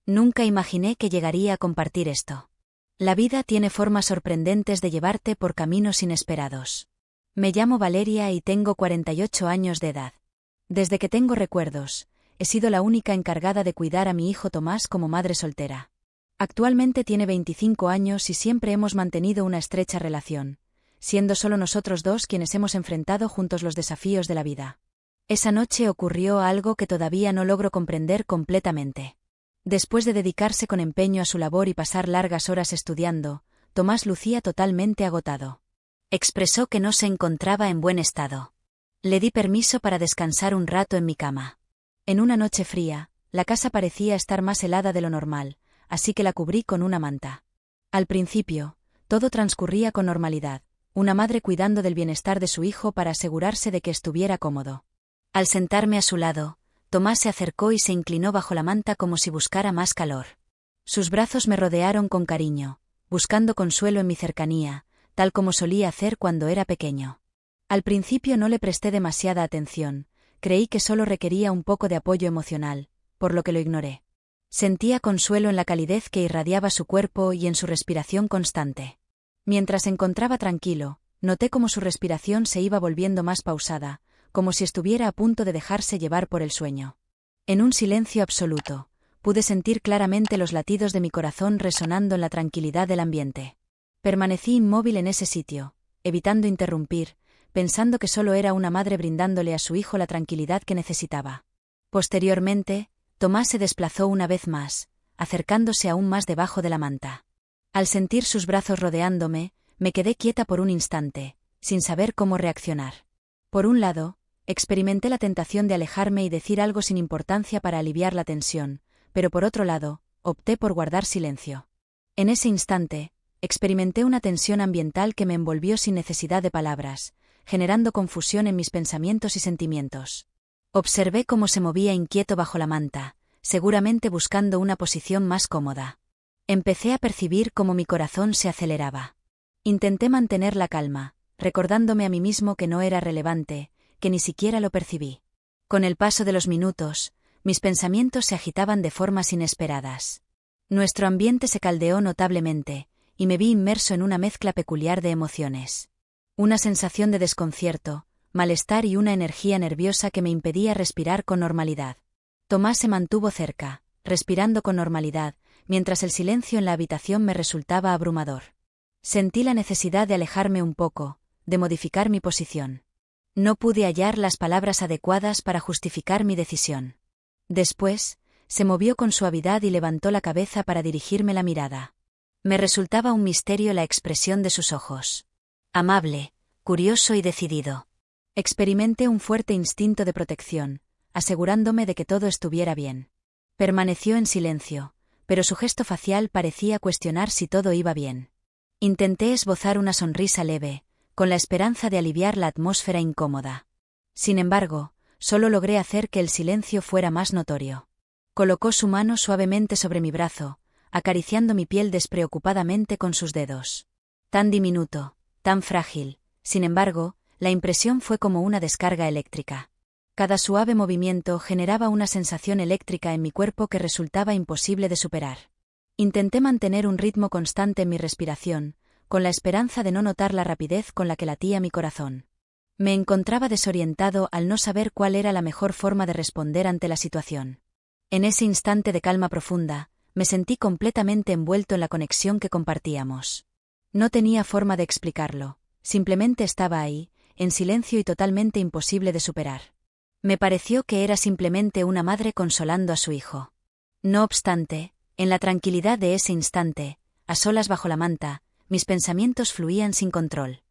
Nunca imaginé que llegaría a compartir esto. La vida tiene formas sorprendentes de llevarte por caminos inesperados. Me llamo Valeria y tengo 48 años de edad. Desde que tengo recuerdos, he sido la única encargada de cuidar a mi hijo Tomás como madre soltera. Actualmente tiene 25 años y siempre hemos mantenido una estrecha relación, siendo solo nosotros dos quienes hemos enfrentado juntos los desafíos de la vida. Esa noche ocurrió algo que todavía no logro comprender completamente. Después de dedicarse con empeño a su labor y pasar largas horas estudiando, Tomás lucía totalmente agotado. Expresó que no se encontraba en buen estado. Le di permiso para descansar un rato en mi cama. En una noche fría, la casa parecía estar más helada de lo normal, así que la cubrí con una manta. Al principio, todo transcurría con normalidad, una madre cuidando del bienestar de su hijo para asegurarse de que estuviera cómodo. Al sentarme a su lado, Tomás se acercó y se inclinó bajo la manta como si buscara más calor. Sus brazos me rodearon con cariño, buscando consuelo en mi cercanía, tal como solía hacer cuando era pequeño. Al principio no le presté demasiada atención, creí que solo requería un poco de apoyo emocional, por lo que lo ignoré. Sentía consuelo en la calidez que irradiaba su cuerpo y en su respiración constante. Mientras se encontraba tranquilo, noté cómo su respiración se iba volviendo más pausada, como si estuviera a punto de dejarse llevar por el sueño. En un silencio absoluto, pude sentir claramente los latidos de mi corazón resonando en la tranquilidad del ambiente. Permanecí inmóvil en ese sitio, evitando interrumpir, pensando que solo era una madre brindándole a su hijo la tranquilidad que necesitaba. Posteriormente, Tomás se desplazó una vez más, acercándose aún más debajo de la manta. Al sentir sus brazos rodeándome, me quedé quieta por un instante, sin saber cómo reaccionar. Por un lado, experimenté la tentación de alejarme y decir algo sin importancia para aliviar la tensión, pero por otro lado, opté por guardar silencio. En ese instante, experimenté una tensión ambiental que me envolvió sin necesidad de palabras, generando confusión en mis pensamientos y sentimientos. Observé cómo se movía inquieto bajo la manta, seguramente buscando una posición más cómoda. Empecé a percibir cómo mi corazón se aceleraba. Intenté mantener la calma, recordándome a mí mismo que no era relevante, que ni siquiera lo percibí. Con el paso de los minutos, mis pensamientos se agitaban de formas inesperadas. Nuestro ambiente se caldeó notablemente, y me vi inmerso en una mezcla peculiar de emociones. Una sensación de desconcierto, malestar y una energía nerviosa que me impedía respirar con normalidad. Tomás se mantuvo cerca, respirando con normalidad, mientras el silencio en la habitación me resultaba abrumador. Sentí la necesidad de alejarme un poco, de modificar mi posición. No pude hallar las palabras adecuadas para justificar mi decisión. Después, se movió con suavidad y levantó la cabeza para dirigirme la mirada. Me resultaba un misterio la expresión de sus ojos. Amable, curioso y decidido. Experimenté un fuerte instinto de protección, asegurándome de que todo estuviera bien. Permaneció en silencio, pero su gesto facial parecía cuestionar si todo iba bien. Intenté esbozar una sonrisa leve, con la esperanza de aliviar la atmósfera incómoda. Sin embargo, solo logré hacer que el silencio fuera más notorio. Colocó su mano suavemente sobre mi brazo, acariciando mi piel despreocupadamente con sus dedos. Tan diminuto, tan frágil, sin embargo, la impresión fue como una descarga eléctrica. Cada suave movimiento generaba una sensación eléctrica en mi cuerpo que resultaba imposible de superar. Intenté mantener un ritmo constante en mi respiración, con la esperanza de no notar la rapidez con la que latía mi corazón. Me encontraba desorientado al no saber cuál era la mejor forma de responder ante la situación. En ese instante de calma profunda, me sentí completamente envuelto en la conexión que compartíamos. No tenía forma de explicarlo, simplemente estaba ahí, en silencio y totalmente imposible de superar. Me pareció que era simplemente una madre consolando a su hijo. No obstante, en la tranquilidad de ese instante, a solas bajo la manta, mis pensamientos fluían sin control.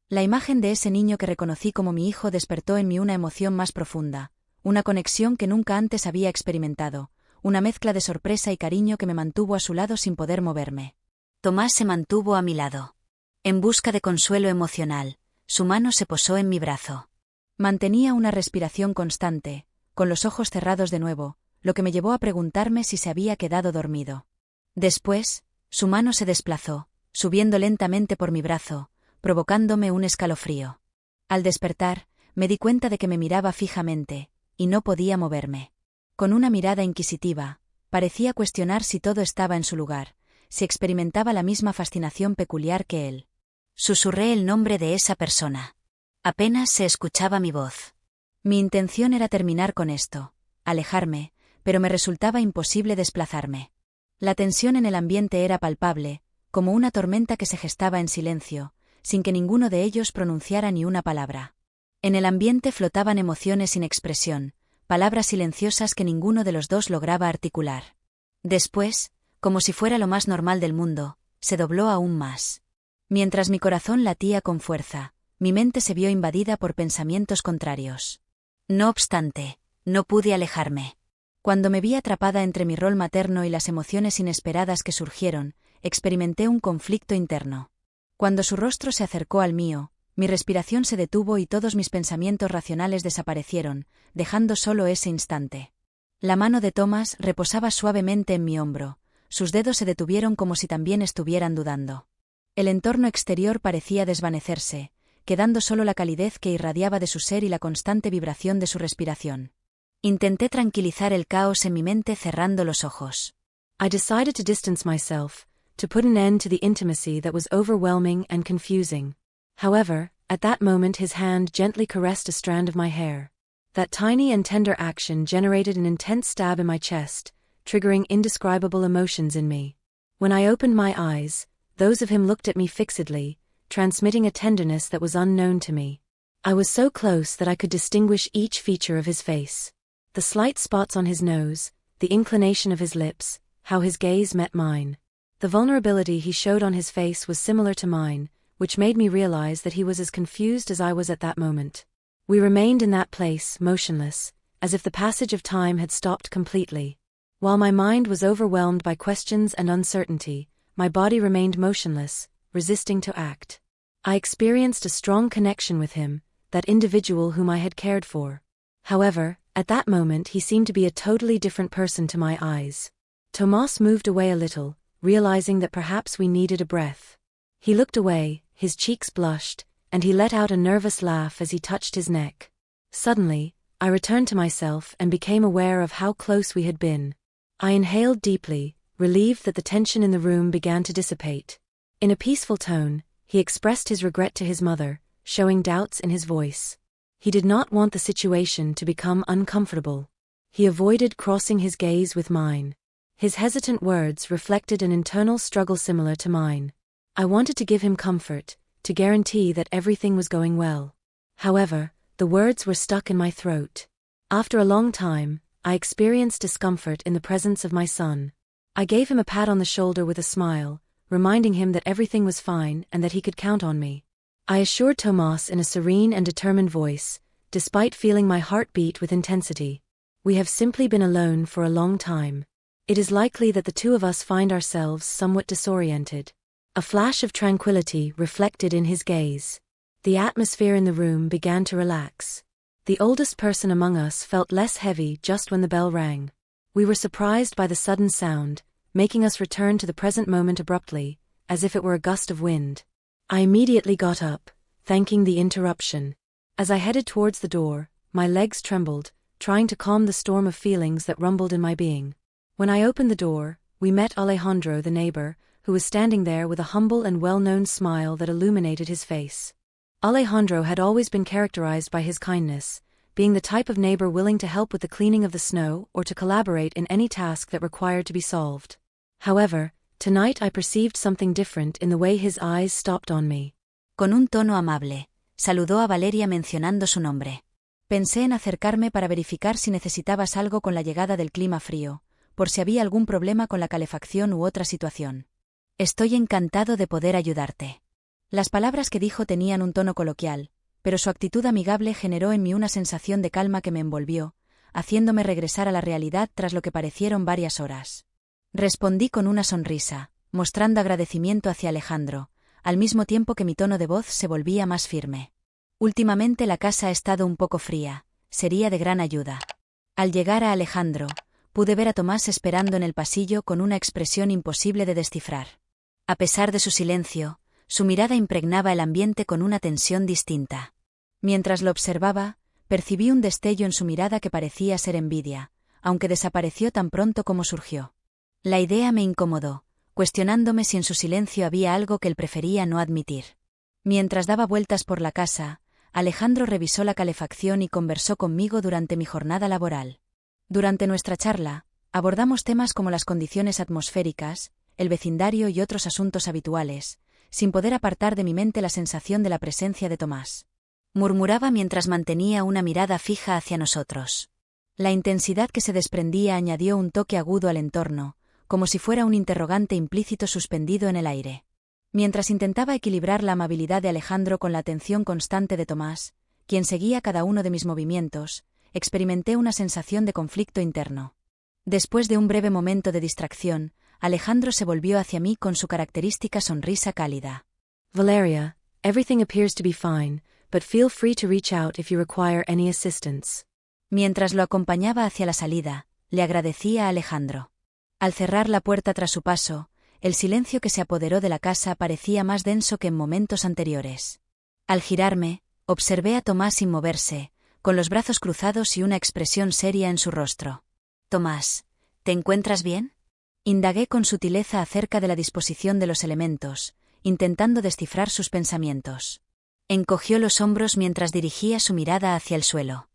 La imagen de ese niño que reconocí como mi hijo despertó en mí una emoción más profunda, una conexión que nunca antes había experimentado, una mezcla de sorpresa y cariño que me mantuvo a su lado sin poder moverme. Tomás se mantuvo a mi lado. En busca de consuelo emocional, su mano se posó en mi brazo. Mantenía una respiración constante, con los ojos cerrados de nuevo, lo que me llevó a preguntarme si se había quedado dormido. Después, su mano se desplazó, subiendo lentamente por mi brazo, provocándome un escalofrío. Al despertar, me di cuenta de que me miraba fijamente, y no podía moverme. Con una mirada inquisitiva, Parecía cuestionar si todo estaba en su lugar, si experimentaba la misma fascinación peculiar que él. Susurré el nombre de esa persona. Apenas se escuchaba mi voz. Mi intención era terminar con esto, alejarme, pero me resultaba imposible desplazarme. La tensión en el ambiente era palpable, como una tormenta que se gestaba en silencio, sin que ninguno de ellos pronunciara ni una palabra. En el ambiente flotaban emociones sin expresión, palabras silenciosas que ninguno de los dos lograba articular. Después, como si fuera lo más normal del mundo, se dobló aún más. Mientras mi corazón latía con fuerza, mi mente se vio invadida por pensamientos contrarios. No obstante, no pude alejarme. Cuando me vi atrapada entre mi rol materno y las emociones inesperadas que surgieron, experimenté un conflicto interno. Cuando su rostro se acercó al mío, mi respiración se detuvo y todos mis pensamientos racionales desaparecieron, dejando solo ese instante. La mano de Thomas reposaba suavemente en mi hombro, sus dedos se detuvieron como si también estuvieran dudando. El entorno exterior parecía desvanecerse, quedando solo la calidez que irradiaba de su ser y la constante vibración de su respiración. Intenté tranquilizar el caos en mi mente cerrando los ojos. I decided to distance myself, to put an end to the intimacy that was overwhelming and confusing. However, at that moment his hand gently caressed a strand of my hair. That tiny and tender action generated an intense stab in my chest, triggering indescribable emotions in me. When I opened my eyes, those of him looked at me fixedly, transmitting a tenderness that was unknown to me. I was so close that I could distinguish each feature of his face. The slight spots on his nose, the inclination of his lips, how his gaze met mine. The vulnerability he showed on his face was similar to mine, which made me realize that he was as confused as I was at that moment. We remained in that place, motionless, as if the passage of time had stopped completely. While my mind was overwhelmed by questions and uncertainty, my body remained motionless, resisting to act. I experienced a strong connection with him, that individual whom I had cared for. However, at that moment he seemed to be a totally different person to my eyes. Tomas moved away a little, realizing that perhaps we needed a breath. He looked away, his cheeks blushed, and he let out a nervous laugh as he touched his neck. Suddenly, I returned to myself and became aware of how close we had been. I inhaled deeply, relieved that the tension in the room began to dissipate. In a peaceful tone, he expressed his regret to his mother, showing doubts in his voice. He did not want the situation to become uncomfortable. He avoided crossing his gaze with mine. His hesitant words reflected an internal struggle similar to mine. I wanted to give him comfort, to guarantee that everything was going well. However, the words were stuck in my throat. After a long time, I experienced discomfort in the presence of my son. I gave him a pat on the shoulder with a smile, reminding him that everything was fine and that he could count on me. I assured Tomas in a serene and determined voice, despite feeling my heart beat with intensity. We have simply been alone for a long time. It is likely that the two of us find ourselves somewhat disoriented. A flash of tranquility reflected in his gaze. The atmosphere in the room began to relax. The oldest person among us felt less heavy just when the bell rang. We were surprised by the sudden sound, making us return to the present moment abruptly, as if it were a gust of wind. I immediately got up, thanking the interruption. As I headed towards the door, my legs trembled, trying to calm the storm of feelings that rumbled in my being. When I opened the door, we met Alejandro, the neighbor, who was standing there with a humble and well-known smile that illuminated his face. Alejandro had always been characterized by his kindness, being the type of neighbor willing to help with the cleaning of the snow or to collaborate in any task that required to be solved. However, tonight I perceived something different in the way his eyes stopped on me. Con un tono amable, saludó a Valeria mencionando su nombre. Pensé en acercarme para verificar si necesitabas algo con la llegada del clima frío, por si había algún problema con la calefacción u otra situación. Estoy encantado de poder ayudarte. Las palabras que dijo tenían un tono coloquial, pero su actitud amigable generó en mí una sensación de calma que me envolvió, haciéndome regresar a la realidad tras lo que parecieron varias horas. Respondí con una sonrisa, mostrando agradecimiento hacia Alejandro, al mismo tiempo que mi tono de voz se volvía más firme. Últimamente la casa ha estado un poco fría, sería de gran ayuda. Al llegar a Alejandro, pude ver a Tomás esperando en el pasillo con una expresión imposible de descifrar. A pesar de su silencio, su mirada impregnaba el ambiente con una tensión distinta. Mientras lo observaba, percibí un destello en su mirada que parecía ser envidia, aunque desapareció tan pronto como surgió. La idea me incomodó, cuestionándome si en su silencio había algo que él prefería no admitir. Mientras daba vueltas por la casa, Alejandro revisó la calefacción y conversó conmigo durante mi jornada laboral. Durante nuestra charla, abordamos temas como las condiciones atmosféricas, el vecindario y otros asuntos habituales, sin poder apartar de mi mente la sensación de la presencia de Tomás. Murmuraba mientras mantenía una mirada fija hacia nosotros. La intensidad que se desprendía añadió un toque agudo al entorno, como si fuera un interrogante implícito suspendido en el aire. Mientras intentaba equilibrar la amabilidad de Alejandro con la atención constante de Tomás, quien seguía cada uno de mis movimientos, experimenté una sensación de conflicto interno. Después de un breve momento de distracción, Alejandro se volvió hacia mí con su característica sonrisa cálida. Valeria, everything appears to be fine, but feel free to reach out if you require any assistance. Mientras lo acompañaba hacia la salida, le agradecía a Alejandro. Al cerrar la puerta tras su paso, el silencio que se apoderó de la casa parecía más denso que en momentos anteriores. Al girarme, observé a Tomás sin moverse, con los brazos cruzados y una expresión seria en su rostro. «Tomás, ¿te encuentras bien?», indagué con sutileza acerca de la disposición de los elementos, intentando descifrar sus pensamientos. Encogió los hombros mientras dirigía su mirada hacia el suelo.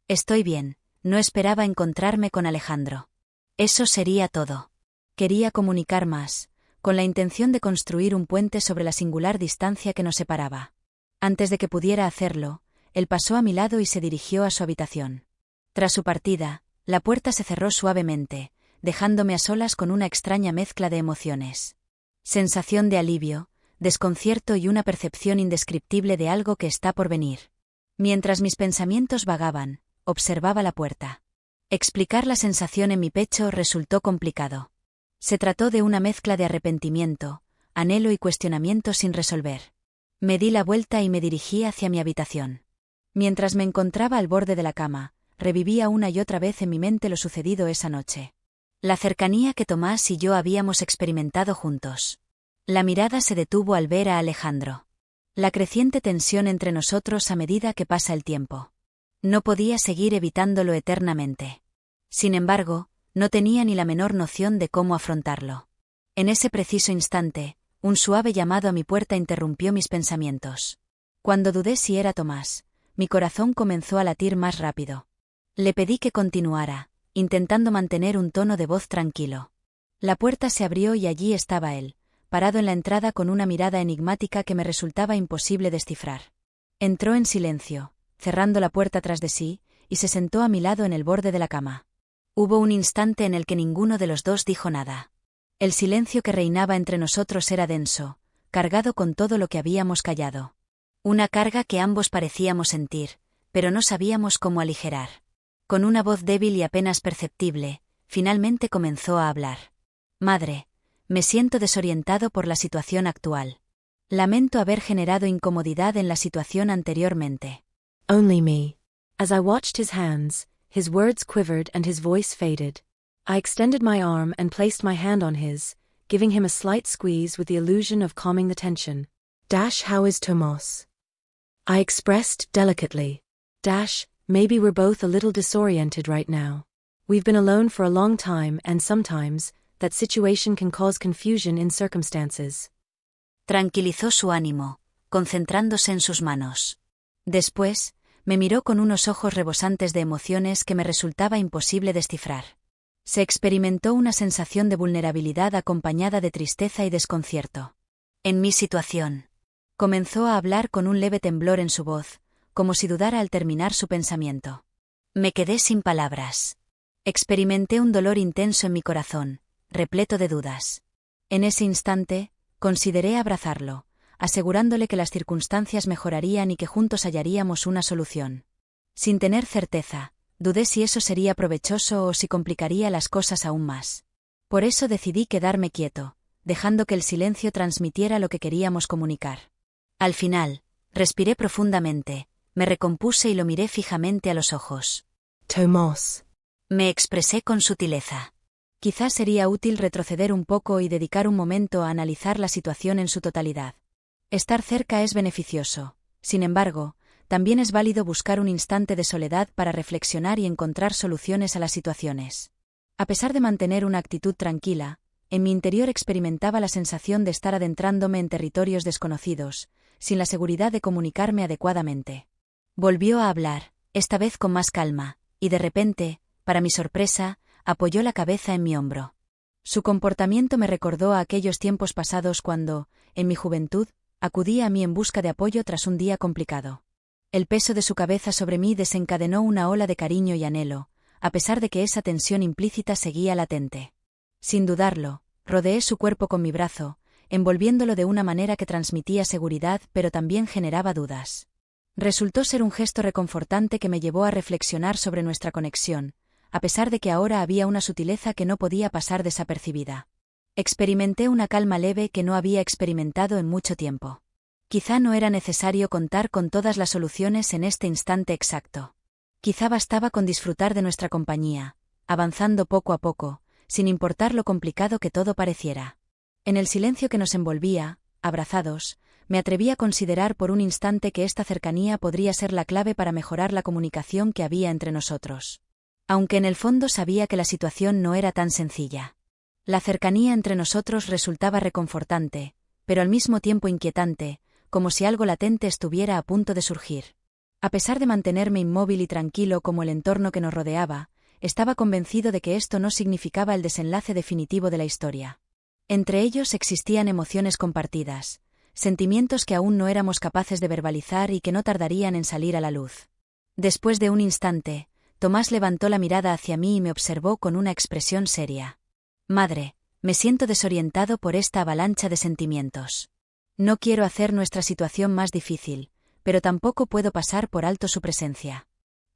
«Estoy bien, no esperaba encontrarme con Alejandro. Eso sería todo. Quería comunicar más, con la intención de construir un puente sobre la singular distancia que nos separaba. Antes de que pudiera hacerlo, él pasó a mi lado y se dirigió a su habitación. Tras su partida, la puerta se cerró suavemente, dejándome a solas con una extraña mezcla de emociones. Sensación de alivio, desconcierto y una percepción indescriptible de algo que está por venir. Mientras mis pensamientos vagaban, observaba la puerta. Explicar la sensación en mi pecho resultó complicado. Se trató de una mezcla de arrepentimiento, anhelo y cuestionamiento sin resolver. Me di la vuelta y me dirigí hacia mi habitación. Mientras me encontraba al borde de la cama, revivía una y otra vez en mi mente lo sucedido esa noche. La cercanía que Tomás y yo habíamos experimentado juntos. La mirada se detuvo al ver a Alejandro. La creciente tensión entre nosotros a medida que pasa el tiempo. No podía seguir evitándolo eternamente. Sin embargo, no tenía ni la menor noción de cómo afrontarlo. En ese preciso instante, un suave llamado a mi puerta interrumpió mis pensamientos. Cuando dudé si era Tomás, mi corazón comenzó a latir más rápido. Le pedí que continuara, intentando mantener un tono de voz tranquilo. La puerta se abrió y allí estaba él, parado en la entrada con una mirada enigmática que me resultaba imposible descifrar. Entró en silencio, cerrando la puerta tras de sí, y se sentó a mi lado en el borde de la cama. Hubo un instante en el que ninguno de los dos dijo nada. El silencio que reinaba entre nosotros era denso, cargado con todo lo que habíamos callado. Una carga que ambos parecíamos sentir, pero no sabíamos cómo aligerar. Con una voz débil y apenas perceptible, finalmente comenzó a hablar. «Madre, me siento desorientado por la situación actual. Lamento haber generado incomodidad en la situación anteriormente». Only me. As I watched his hands, his words quivered and his voice faded. I extended my arm and placed my hand on his, giving him a slight squeeze with the illusion of calming the tension. How is Tomás? I expressed delicately. Maybe we're both a little disoriented right now. We've been alone for a long time and sometimes, that situation can cause confusion in circumstances. Tranquilizó su ánimo, concentrándose en sus manos. Después, me miró con unos ojos rebosantes de emociones que me resultaba imposible descifrar. Se experimentó una sensación de vulnerabilidad acompañada de tristeza y desconcierto. En mi situación. Comenzó a hablar con un leve temblor en su voz, como si dudara al terminar su pensamiento. Me quedé sin palabras. Experimenté un dolor intenso en mi corazón, repleto de dudas. En ese instante, consideré abrazarlo, asegurándole que las circunstancias mejorarían y que juntos hallaríamos una solución. Sin tener certeza, dudé si eso sería provechoso o si complicaría las cosas aún más. Por eso decidí quedarme quieto, dejando que el silencio transmitiera lo que queríamos comunicar. Al final, respiré profundamente, me recompuse y lo miré fijamente a los ojos. Tomás. Me expresé con sutileza. Quizás sería útil retroceder un poco y dedicar un momento a analizar la situación en su totalidad. Estar cerca es beneficioso. Sin embargo, también es válido buscar un instante de soledad para reflexionar y encontrar soluciones a las situaciones. A pesar de mantener una actitud tranquila, en mi interior experimentaba la sensación de estar adentrándome en territorios desconocidos, sin la seguridad de comunicarme adecuadamente. Volvió a hablar, esta vez con más calma, y de repente, para mi sorpresa, apoyó la cabeza en mi hombro. Su comportamiento me recordó a aquellos tiempos pasados cuando, en mi juventud, acudía a mí en busca de apoyo tras un día complicado. El peso de su cabeza sobre mí desencadenó una ola de cariño y anhelo, a pesar de que esa tensión implícita seguía latente. Sin dudarlo, rodeé su cuerpo con mi brazo, envolviéndolo de una manera que transmitía seguridad pero también generaba dudas. Resultó ser un gesto reconfortante que me llevó a reflexionar sobre nuestra conexión, a pesar de que ahora había una sutileza que no podía pasar desapercibida. Experimenté una calma leve que no había experimentado en mucho tiempo. Quizá no era necesario contar con todas las soluciones en este instante exacto. Quizá bastaba con disfrutar de nuestra compañía, avanzando poco a poco, sin importar lo complicado que todo pareciera. En el silencio que nos envolvía, abrazados, me atreví a considerar por un instante que esta cercanía podría ser la clave para mejorar la comunicación que había entre nosotros. Aunque en el fondo sabía que la situación no era tan sencilla. La cercanía entre nosotros resultaba reconfortante, pero al mismo tiempo inquietante, como si algo latente estuviera a punto de surgir. A pesar de mantenerme inmóvil y tranquilo como el entorno que nos rodeaba, estaba convencido de que esto no significaba el desenlace definitivo de la historia. Entre ellos existían emociones compartidas, sentimientos que aún no éramos capaces de verbalizar y que no tardarían en salir a la luz. Después de un instante, Tomás levantó la mirada hacia mí y me observó con una expresión seria. «Madre, me siento desorientado por esta avalancha de sentimientos. No quiero hacer nuestra situación más difícil, pero tampoco puedo pasar por alto su presencia».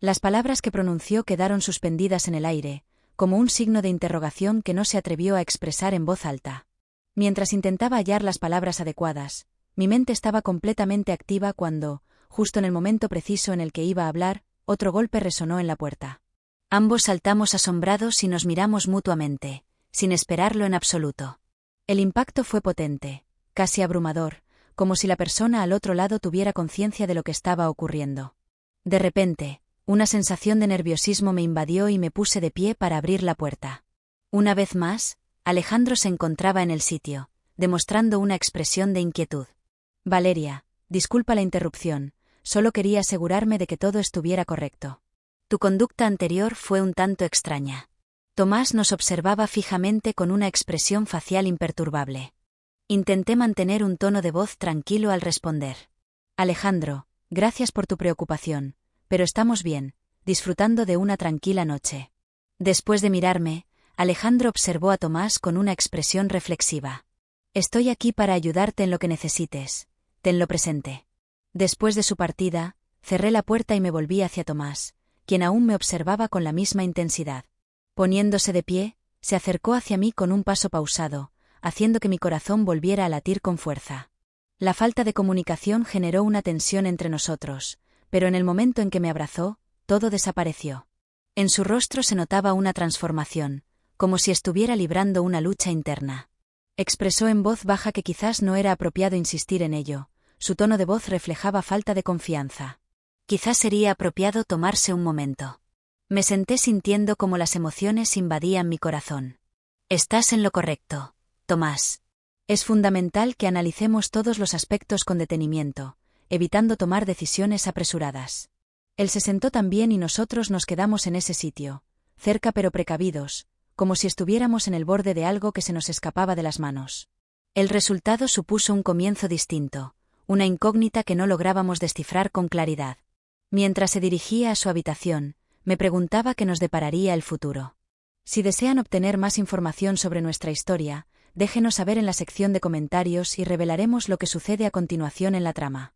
Las palabras que pronunció quedaron suspendidas en el aire, como un signo de interrogación que no se atrevió a expresar en voz alta. Mientras intentaba hallar las palabras adecuadas, mi mente estaba completamente activa cuando, justo en el momento preciso en el que iba a hablar, otro golpe resonó en la puerta. Ambos saltamos asombrados y nos miramos mutuamente, sin esperarlo en absoluto. El impacto fue potente, casi abrumador, como si la persona al otro lado tuviera conciencia de lo que estaba ocurriendo. De repente, una sensación de nerviosismo me invadió y me puse de pie para abrir la puerta. Una vez más, Alejandro se encontraba en el sitio, demostrando una expresión de inquietud. «Valeria, disculpa la interrupción, solo quería asegurarme de que todo estuviera correcto. Tu conducta anterior fue un tanto extraña». Tomás nos observaba fijamente con una expresión facial imperturbable. Intenté mantener un tono de voz tranquilo al responder. «Alejandro, gracias por tu preocupación, pero estamos bien, disfrutando de una tranquila noche». Después de mirarme, Alejandro observó a Tomás con una expresión reflexiva. «Estoy aquí para ayudarte en lo que necesites, tenlo presente». Después de su partida, cerré la puerta y me volví hacia Tomás, quien aún me observaba con la misma intensidad. Poniéndose de pie, se acercó hacia mí con un paso pausado, haciendo que mi corazón volviera a latir con fuerza. La falta de comunicación generó una tensión entre nosotros, pero en el momento en que me abrazó, todo desapareció. En su rostro se notaba una transformación, como si estuviera librando una lucha interna. Expresó en voz baja que quizás no era apropiado insistir en ello, su tono de voz reflejaba falta de confianza. Quizás sería apropiado tomarse un momento. Me senté sintiendo como las emociones invadían mi corazón. «Estás en lo correcto, Tomás. Es fundamental que analicemos todos los aspectos con detenimiento, evitando tomar decisiones apresuradas». Él se sentó también y nosotros nos quedamos en ese sitio, cerca pero precavidos, como si estuviéramos en el borde de algo que se nos escapaba de las manos. El resultado supuso un comienzo distinto, una incógnita que no lográbamos descifrar con claridad. Mientras se dirigía a su habitación, me preguntaba qué nos depararía el futuro. Si desean obtener más información sobre nuestra historia, déjenos saber en la sección de comentarios y revelaremos lo que sucede a continuación en la trama.